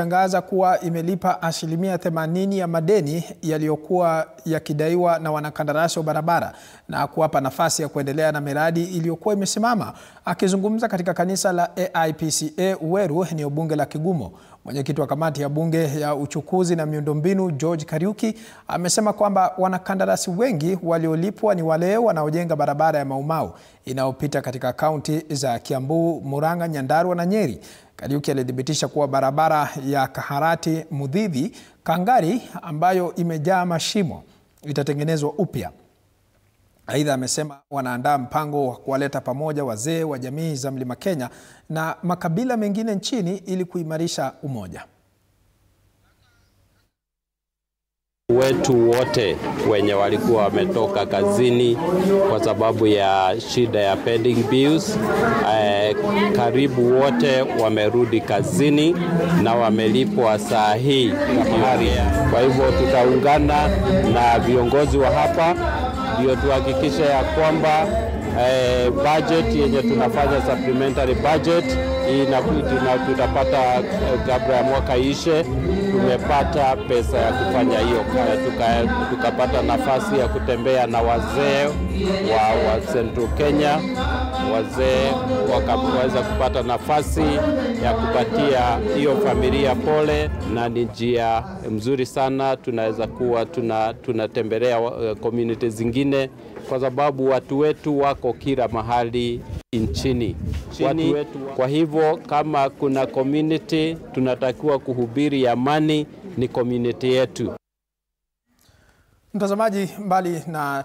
Tangaza kuwa imelipa asilimia 80 ya madeni yaliyokuwa yakidaiwa na wanakandarasi wa barabara na kuwapa nafasi ya kuendelea na miradi iliyokuwa imesimama. Akizungumza katika kanisa la AIPCA Uweru, eneo bunge la Kigumo, mwenyekiti wa kamati ya bunge ya uchukuzi na miundombinu George Kariuki amesema kwamba wanakandarasi wengi waliolipwa ni wale wanaojenga barabara ya Mau Mau inayopita katika kaunti za Kiambu, Murang'a, Nyandarua na Nyeri. Kariuki alithibitisha kuwa barabara ya Kaharati Mudhithi Kangari ambayo imejaa mashimo itatengenezwa upya. Aidha amesema wanaandaa mpango wa kuwaleta pamoja wazee wa jamii za Mlima Kenya na makabila mengine nchini ili kuimarisha umoja. Wetu wote wenye walikuwa wametoka kazini kwa sababu ya shida ya pending bills, karibu wote wamerudi kazini na wamelipwa saa hii. Kwa hivyo tutaungana na viongozi wa hapa ndio tuhakikishe ya kwamba budget yenye tunafanya supplementary budget tutapata kabla ya mwaka ishe. Tumepata pesa ya kufanya hiyo, tukapata nafasi ya kutembea na wazee wa Central Kenya. Wazee wakaweza kupata nafasi ya kupatia hiyo familia pole, na ni njia mzuri sana. Tunaweza kuwa tunatembelea community zingine kwa sababu watu wetu wako kila mahali nchini. Kwa hivyo kama kuna community tunatakiwa kuhubiri amani, ni community yetu. Mtazamaji, mbali na